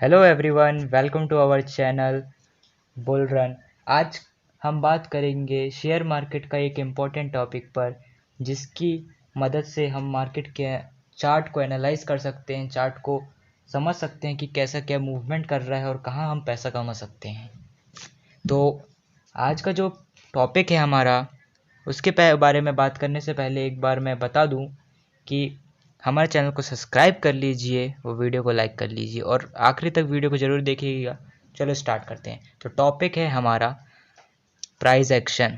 Hello everyone, welcome to our channel Bull Run. आज हम बात करेंगे शेयर मार्केट का एक इम्पॉर्टेंट टॉपिक पर, जिसकी मदद से हम मार्केट के चार्ट को एनालाइज कर सकते हैं, चार्ट को समझ सकते हैं कि कैसा क्या मूवमेंट कर रहा है और कहाँ हम पैसा कमा सकते हैं। तो आज का जो टॉपिक है हमारा, उसके बारे में बात करने से पहले एक बार मैं बता दूं कि हमारे चैनल को सब्सक्राइब कर लीजिए, वो वीडियो को लाइक कर लीजिए और आखिरी तक वीडियो को ज़रूर देखिएगा। चलो स्टार्ट करते हैं। तो टॉपिक है हमारा प्राइस एक्शन।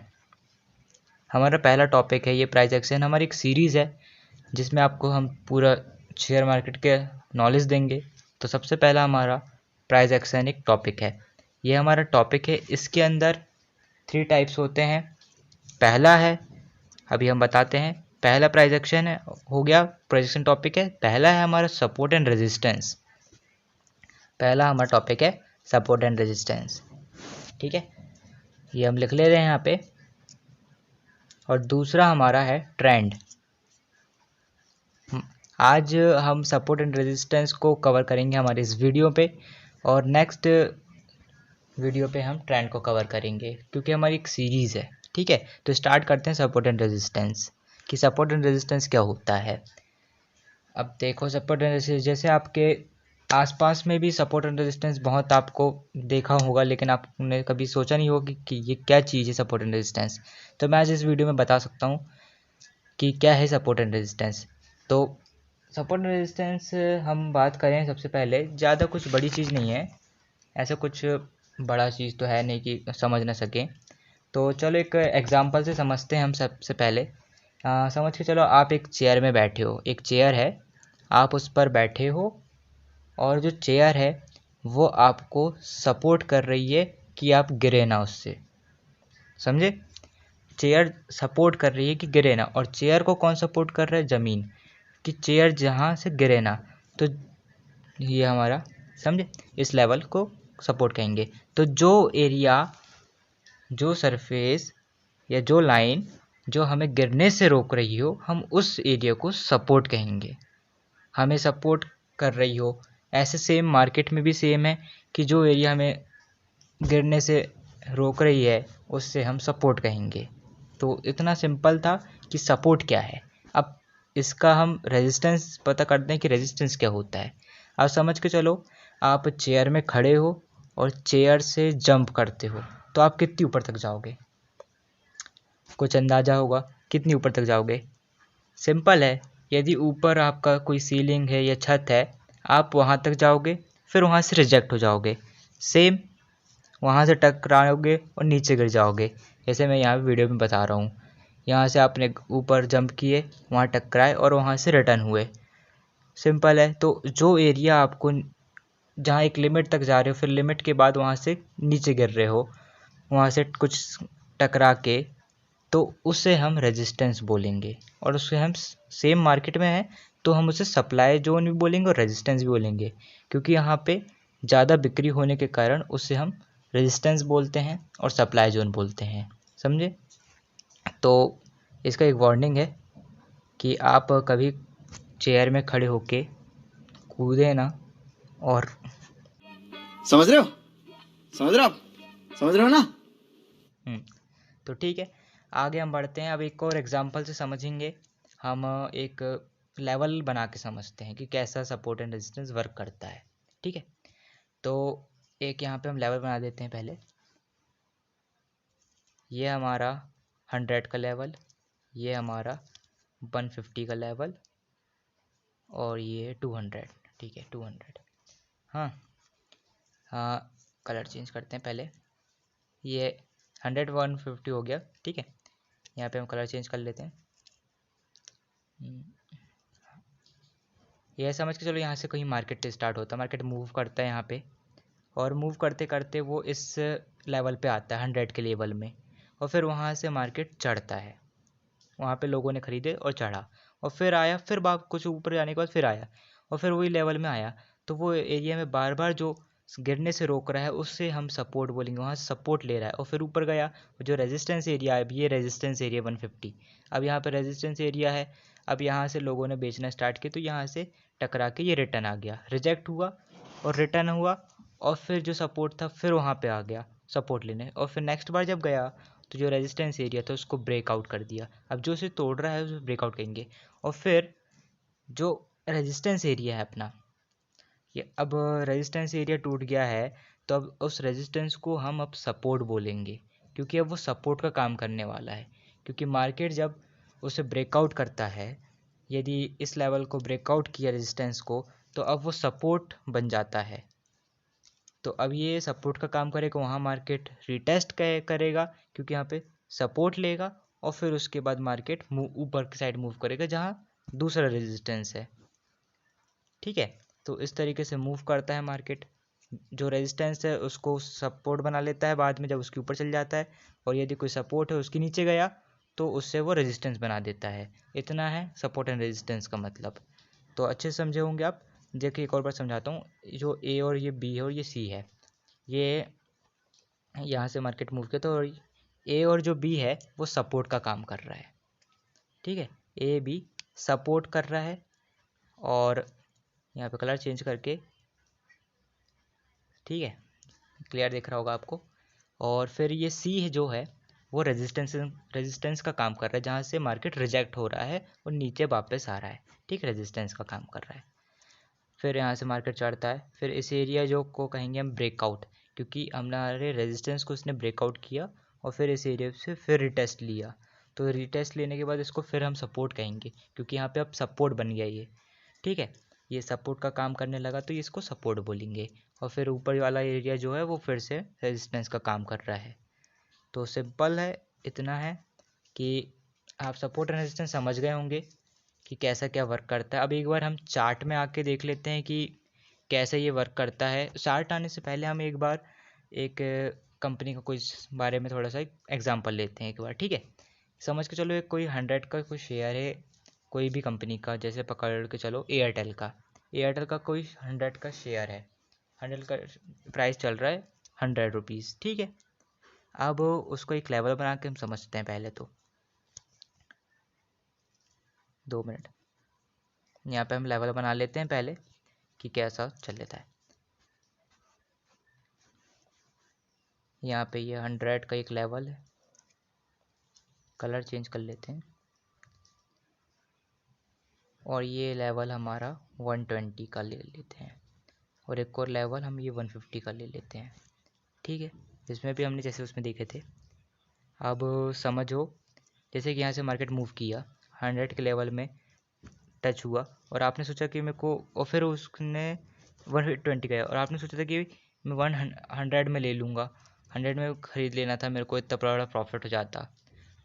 हमारा पहला टॉपिक है ये प्राइस एक्शन। हमारी एक सीरीज़ है जिसमें आपको हम पूरा शेयर मार्केट के नॉलेज देंगे। तो सबसे पहला हमारा प्राइस एक्शन एक टॉपिक है। ये हमारा टॉपिक है। इसके अंदर 3 टाइप्स होते हैं। पहला है, अभी हम बताते हैं। पहला प्राइस एक्शन है, हो गया प्राइस एक्शन टॉपिक है। पहला है हमारा सपोर्ट एंड रेजिस्टेंस। पहला हमारा टॉपिक है सपोर्ट एंड रेजिस्टेंस, ठीक है, ये हम लिख ले रहे हैं यहाँ पे। और दूसरा हमारा है ट्रेंड। आज हम सपोर्ट एंड रेजिस्टेंस को कवर करेंगे हमारे इस वीडियो पे, और नेक्स्ट वीडियो पे हम ट्रेंड को कवर करेंगे, क्योंकि हमारी एक सीरीज़ है, ठीक है। तो स्टार्ट करते हैं सपोर्ट एंड रेजिस्टेंस, कि सपोर्ट एंड रेजिस्टेंस क्या होता है। अब देखो, सपोर्ट एंड रेजिस्टेंस, जैसे आपके आसपास में भी सपोर्ट एंड रेजिस्टेंस बहुत आपको देखा होगा, लेकिन आपने कभी सोचा नहीं होगा कि ये क्या चीज़ है सपोर्ट एंड रेजिस्टेंस। तो मैं आज इस वीडियो में बता सकता हूँ कि क्या है सपोर्ट एंड रेजिस्टेंस। तो सपोर्ट एंड रेजिस्टेंस हम बात करें, सबसे पहले ज़्यादा कुछ बड़ी चीज़ नहीं है, ऐसा कुछ बड़ा चीज़ तो है नहीं कि समझ ना सकें। तो चलो एक एग्जांपल से समझते हैं हम। सबसे पहले समझ के चलो, आप एक चेयर में बैठे हो, एक चेयर है, आप उस पर बैठे हो और जो चेयर है वो आपको सपोर्ट कर रही है कि आप गिरे ना उससे, समझे। चेयर सपोर्ट कर रही है कि गिरे ना, और चेयर को कौन सपोर्ट कर रहा है? ज़मीन, कि चेयर जहाँ से गिरे ना। तो ये हमारा, समझे, इस लेवल को सपोर्ट कहेंगे। तो जो एरिया, जो सरफेस या जो लाइन जो हमें गिरने से रोक रही हो, हम उस एरिया को सपोर्ट कहेंगे। हमें सपोर्ट कर रही हो, ऐसे सेम मार्केट में भी सेम है कि जो एरिया हमें गिरने से रोक रही है उससे हम सपोर्ट कहेंगे। तो इतना सिंपल था कि सपोर्ट क्या है। अब इसका हम रेजिस्टेंस पता करते हैं कि रेजिस्टेंस क्या होता है। अब समझ के चलो, आप चेयर में खड़े हो और चेयर से जंप करते हो, तो आप कितनी ऊपर तक जाओगे? कुछ अंदाज़ा होगा कितनी ऊपर तक जाओगे? सिंपल है, यदि ऊपर आपका कोई सीलिंग है या छत है, आप वहाँ तक जाओगे, फिर वहाँ से रिजेक्ट हो जाओगे, सेम वहाँ से टकराओगे और नीचे गिर जाओगे। जैसे मैं यहाँ वीडियो में बता रहा हूँ, यहाँ से आपने ऊपर जंप किए, वहाँ टकराए और वहाँ से रिटर्न हुए, सिंपल है। तो जो एरिया आपको, जहाँ एक लिमिट तक जा रहे हो, फिर लिमिट के बाद वहाँ से नीचे गिर रहे हो, वहाँ से कुछ टकरा के, तो उसे हम रेजिस्टेंस बोलेंगे। और उससे हम सेम मार्केट में है तो हम उसे सप्लाई जोन भी बोलेंगे और रेजिस्टेंस भी बोलेंगे, क्योंकि यहाँ पे ज़्यादा बिक्री होने के कारण उसे हम रेजिस्टेंस बोलते हैं और सप्लाई जोन बोलते हैं, समझे। तो इसका एक वार्निंग है कि आप कभी चेयर में खड़े होके कूदे ना। और समझ रहे हो समझ रहे हो आप समझ रहे हो ना। तो ठीक है, आगे हम बढ़ते हैं। अब एक और एग्जांपल से समझेंगे हम। एक लेवल बना के समझते हैं कि कैसा सपोर्ट एंड रेजिस्टेंस वर्क करता है, ठीक है। तो एक यहाँ पे हम लेवल बना देते हैं पहले। ये हमारा 100 का लेवल, ये हमारा 150 का लेवल, और ये 200, ठीक है, 200। हाँ हाँ, कलर चेंज करते हैं पहले। ये 100 150 हो गया, ठीक है। यहाँ पे हम कलर चेंज कर लेते हैं। ये समझ के चलो, यहाँ से कहीं मार्केट स्टार्ट होता है, मार्केट मूव करता है यहाँ पे, और मूव करते करते वो इस लेवल पे आता है 100 के लेवल में, और फिर वहाँ से मार्केट चढ़ता है। वहाँ पे लोगों ने ख़रीदे और चढ़ा, और फिर आया, फिर कुछ ऊपर जाने के बाद फिर आया, और फिर वही लेवल में आया। तो वो एरिया में बार बार जो गिरने से रोक रहा है उससे हम सपोर्ट बोलेंगे, वहाँ से सपोर्ट ले रहा है, और फिर ऊपर गया। जो रेजिस्टेंस एरिया है, अब ये रेजिस्टेंस एरिया 150, अब यहाँ पर रेजिस्टेंस एरिया है। अब यहाँ से लोगों ने बेचना स्टार्ट किया, तो यहाँ से टकरा के ये रिटर्न आ गया, रिजेक्ट हुआ, और रिटर्न हुआ, और फिर जो सपोर्ट था फिर वहाँ पे आ गया सपोर्ट लेने, और फिर नेक्स्ट बार जब गया तो जो रेजिस्टेंस एरिया था उसको ब्रेकआउट कर दिया। अब जो उसे तोड़ रहा है उसे ब्रेकआउट कहेंगे। और फिर जो रेजिस्टेंस एरिया है अपना, ये अब रेजिस्टेंस एरिया टूट गया है, तो अब उस रेजिस्टेंस को हम अब सपोर्ट बोलेंगे, क्योंकि अब वो सपोर्ट का काम करने वाला है। क्योंकि मार्केट जब उसे ब्रेकआउट करता है, यदि इस लेवल को ब्रेकआउट किया रेजिस्टेंस को, तो अब वो सपोर्ट बन जाता है। तो अब ये सपोर्ट का काम करेगा, वहाँ मार्केट रिटेस्ट करेगा, क्योंकि यहाँ पे सपोर्ट लेगा, और फिर उसके बाद मार्केट ऊपर की साइड मूव करेगा जहाँ दूसरा रेजिस्टेंस है। ठीक है, तो इस तरीके से मूव करता है मार्केट। जो रेजिस्टेंस है उसको सपोर्ट बना लेता है बाद में जब उसके ऊपर चल जाता है, और यदि कोई सपोर्ट है उसके नीचे गया तो उससे वो रेजिस्टेंस बना देता है। इतना है सपोर्ट एंड रेजिस्टेंस का मतलब। तो अच्छे से समझे होंगे आप। देखिए एक और बार समझाता हूँ। जो ए और ये बी है और ये सी है, ये यहाँ से मार्केट मूव किया, तो ए और जो बी है वो सपोर्ट का काम कर रहा है। ठीक है, ए बी सपोर्ट कर रहा है, और यहाँ पे कलर चेंज करके, ठीक है, क्लियर दिख रहा होगा आपको। और फिर ये सी जो है वो रेजिस्टेंस का काम कर रहा है, जहाँ से मार्केट रिजेक्ट हो रहा है और नीचे वापस आ रहा है। ठीक, रेजिस्टेंस का काम कर रहा है। फिर यहाँ से मार्केट चढ़ता है, फिर इस एरिया जो को कहेंगे हम ब्रेकआउट, क्योंकि हमारे रेजिस्टेंस को इसने ब्रेकआउट किया और फिर इस एरिया से फिर रिटेस्ट लिया। तो रिटेस्ट लेने के बाद इसको फिर हम सपोर्ट कहेंगे, क्योंकि यहाँ पे अब सपोर्ट बन गया ये। ठीक है, ये सपोर्ट का काम करने लगा तो इसको सपोर्ट बोलेंगे। और फिर ऊपर वाला एरिया जो है वो फिर से रेजिस्टेंस का काम कर रहा है। तो सिंपल है, इतना है कि आप सपोर्ट एंड रेजिस्टेंस समझ गए होंगे कि कैसा क्या वर्क करता है। अब एक बार हम चार्ट में आके देख लेते हैं कि कैसे ये वर्क करता है। चार्ट आने से पहले हम एक बार एक कंपनी का कोई बारे में थोड़ा सा एग्जांपल लेते हैं एक बार। ठीक है, समझ के चलो एक कोई 100 का कोई शेयर है कोई भी कंपनी का, जैसे पकड़ के चलो एयरटेल का। एयरटेल का कोई 100 का शेयर है, 100 का प्राइस चल रहा है 100 रुपीज़। ठीक है, अब उसको एक लेवल बना के हम समझते हैं पहले तो। 2 मिनट, यहाँ पे हम लेवल बना लेते हैं पहले कि कैसा चल लेता है। यहाँ पे ये 100 का एक लेवल है, कलर चेंज कर लेते हैं, और ये लेवल हमारा 120 का ले लेते हैं, और एक और लेवल हम ये 150 का ले लेते हैं। ठीक है, इसमें भी हमने जैसे उसमें देखे थे। अब समझो, जैसे कि यहाँ से मार्केट मूव किया 100 के लेवल में टच हुआ, और आपने सोचा कि मेरे को, और फिर उसने 120 गया, और आपने सोचा था कि मैं 100 में ले लूँगा, 100 में ख़रीद लेना था मेरे को, इतना बड़ा प्रॉफिट हो जाता।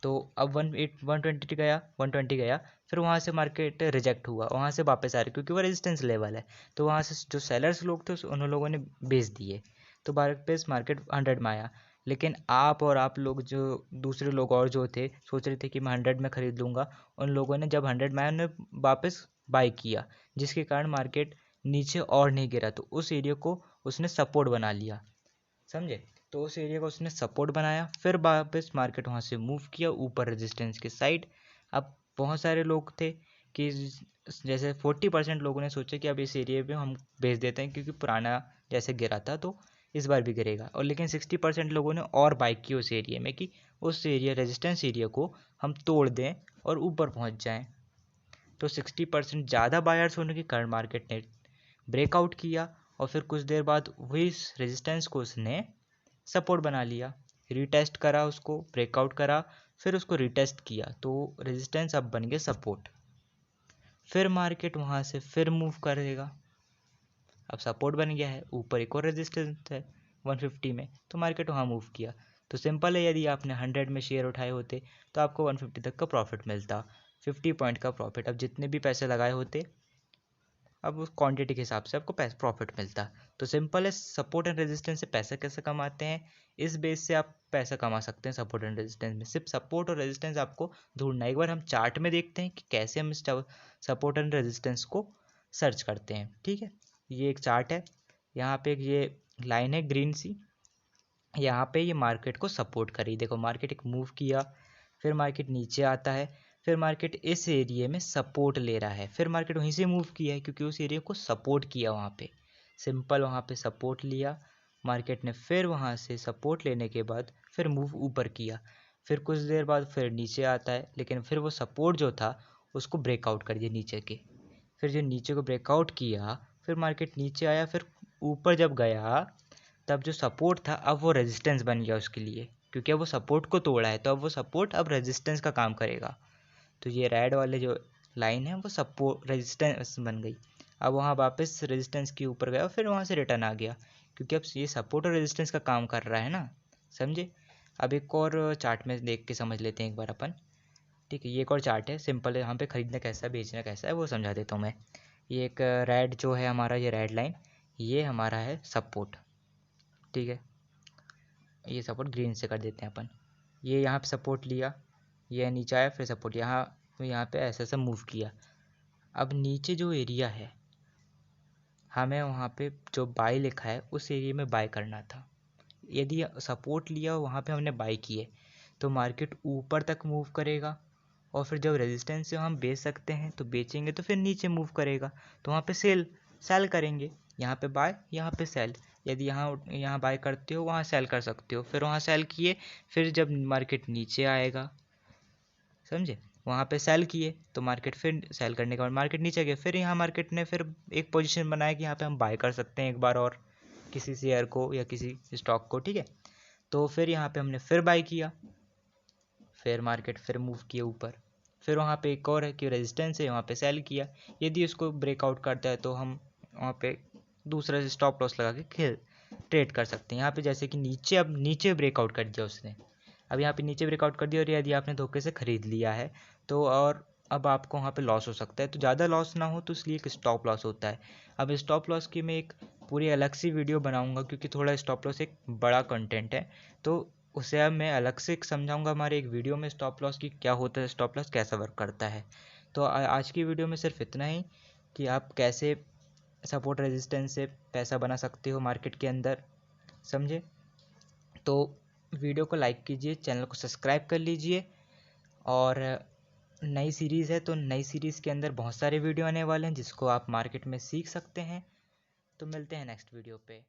तो अब 120 गया, फिर वहाँ से मार्केट रिजेक्ट हुआ, वहाँ से वापस आ रही, क्योंकि वो रेजिस्टेंस लेवल है। तो वहाँ से जो सेलर्स लोग थे उन लोगों ने बेच दिए, तो वापस मार्केट 100 में आया। लेकिन आप लोग जो दूसरे लोग और जो थे सोच रहे थे कि मैं 100 में ख़रीद लूँगा, उन लोगों ने जब 100 में आया उन्होंने वापस बाई किया, जिसके कारण मार्केट नीचे और नहीं गिरा। तो उस एरिया को उसने सपोर्ट बना लिया, समझे। तो उस एरिया को उसने सपोर्ट बनाया, फिर वापस मार्केट वहाँ से मूव किया ऊपर रेजिस्टेंस के साइड। अब बहुत सारे लोग थे कि जैसे 40% लोगों ने सोचा कि अब इस एरिया पे हम बेच देते हैं, क्योंकि पुराना जैसे गिरा था तो इस बार भी गिरेगा। और लेकिन 60% लोगों ने और बाई की उस एरिया में कि उस एरिया रेजिस्टेंस एरिया को हम तोड़ दें और ऊपर पहुँच जाएँ। तो 60% ज़्यादा बायर्स होने के कारण मार्केट ने ब्रेकआउट किया, और फिर कुछ देर बाद वही रेजिस्टेंस को उसने सपोर्ट बना लिया, रीटेस्ट करा, उसको ब्रेकआउट करा, फिर उसको रीटेस्ट किया, तो रेजिस्टेंस अब बन गया सपोर्ट। फिर मार्केट वहाँ से फिर मूव करेगा, अब सपोर्ट बन गया है, ऊपर एक और रेजिस्टेंस है 150 में, तो मार्केट वहाँ मूव किया। तो सिंपल है, यदि आपने 100 में शेयर उठाए होते तो आपको 150 तक का प्रॉफिट मिलता, 50 पॉइंट का प्रॉफिट। अब जितने भी पैसे लगाए होते, अब उस क्वांटिटी के हिसाब से आपको पैसा प्रॉफिट मिलता। तो सिंपल है, सपोर्ट एंड रेजिस्टेंस से पैसा कैसे कमाते हैं, इस बेस से आप पैसा कमा सकते हैं। सपोर्ट एंड रेजिस्टेंस में सिर्फ सपोर्ट और रेजिस्टेंस आपको ढूंढना है। एक बार हम चार्ट में देखते हैं कि कैसे हम इस सपोर्ट एंड रेजिस्टेंस को सर्च करते हैं। ठीक है, ये एक चार्ट है, यहाँ पे ये लाइन है ग्रीन सी, यहाँ पे ये मार्केट को सपोर्ट करी। देखो मार्केट एक मूव किया, फिर मार्केट नीचे आता है, फिर मार्केट इस एरिया में सपोर्ट ले रहा है, फिर मार्केट वहीं से मूव किया है, क्योंकि उस एरिया को सपोर्ट किया वहाँ पे, सिंपल वहाँ पे सपोर्ट लिया, मार्केट ने फिर वहाँ से सपोर्ट लेने के बाद फिर मूव ऊपर किया, फिर कुछ देर बाद फिर नीचे आता है, लेकिन फिर वो सपोर्ट जो था उसको ब्रेकआउट कर दिया नीचे के। फिर जो नीचे को ब्रेकआउट किया, फिर मार्केट नीचे आया, फिर ऊपर जब गया तब जो सपोर्ट था अब वो रेजिस्टेंस बन गया उसके लिए, क्योंकि अब वो सपोर्ट को तोड़ा है तो अब वो सपोर्ट अब रेजिस्टेंस का काम करेगा। तो ये रेड वाले जो लाइन है वो सपोर्ट रेजिस्टेंस बन गई। अब वहाँ वापस रेजिस्टेंस के ऊपर गया, फिर वहाँ से रिटर्न आ गया, क्योंकि अब ये सपोर्ट और रेजिस्टेंस का काम कर रहा है ना, समझे। अब एक और चार्ट में देख के समझ लेते हैं एक बार अपन, ठीक है। ये एक और चार्ट है, सिंपल है, यहाँ पे खरीदना कैसा है बेचना कैसा है वो समझा देता हूँ मैं। ये एक रेड जो है हमारा, ये रेड लाइन, ये हमारा है सपोर्ट, ठीक है। ये सपोर्ट ग्रीन से कर देते हैं अपन। ये यहाँ पे सपोर्ट लिया, ये नीचे आया, फिर सपोर्ट यहाँ पे ऐसा ऐसा मूव किया। अब नीचे जो एरिया है हमें वहाँ पे जो बाय लिखा है उस एरिया में बाय करना था। यदि सपोर्ट लिया वहाँ पे हमने बाय किए तो मार्केट ऊपर तक मूव करेगा, और फिर जब रेजिस्टेंस से हम बेच सकते हैं तो बेचेंगे, तो फिर नीचे मूव करेगा तो वहाँ पे सेल करेंगे। यहाँ पे बाय, यहाँ पे सेल। यदि यहाँ बाय करते हो वहाँ सेल कर सकते हो, फिर वहाँ सेल किए, फिर जब मार्केट नीचे आएगा, समझे, वहाँ पे सेल किए तो मार्केट, फिर सेल करने के बाद मार्केट नीचे गया, फिर यहाँ मार्केट ने फिर एक पोजीशन बनाया कि यहाँ पे हम बाय कर सकते हैं एक बार और किसी शेयर को या किसी स्टॉक को, ठीक है। तो फिर यहाँ पे हमने फिर बाय किया, फिर मार्केट फिर मूव किया ऊपर, फिर वहाँ पे एक और है कि रेजिस्टेंस है, वहाँ पे सेल किया। यदि उसको ब्रेकआउट करता है तो हम वहाँ पे दूसरा स्टॉप लॉस लगा के ट्रेड कर सकते हैं। यहाँ पे जैसे कि नीचे, अब नीचे ब्रेकआउट कर दिया उसने, अब यहाँ पे नीचे ब्रेकआउट कर दिया, और यदि आपने धोखे से ख़रीद लिया है तो, और अब आपको वहाँ पे लॉस हो सकता है, तो ज़्यादा लॉस ना हो तो इसलिए एक स्टॉप लॉस होता है। अब स्टॉप लॉस की मैं एक पूरी अलग सी वीडियो बनाऊँगा, क्योंकि थोड़ा स्टॉप लॉस एक बड़ा कंटेंट है, तो उसे अब मैं अलग से समझाऊँगा हमारे एक वीडियो में, स्टॉप लॉस की क्या होता है, स्टॉप लॉस कैसा वर्क करता है। तो आज की वीडियो में सिर्फ इतना ही कि आप कैसे सपोर्ट रेजिस्टेंस से पैसा बना सकते हो मार्केट के अंदर, समझे। तो वीडियो को लाइक कीजिए, चैनल को सब्सक्राइब कर लीजिए, और नई सीरीज़ है तो नई सीरीज़ के अंदर बहुत सारे वीडियो आने वाले हैं जिसको आप मार्केट में सीख सकते हैं। तो मिलते हैं नेक्स्ट वीडियो पे।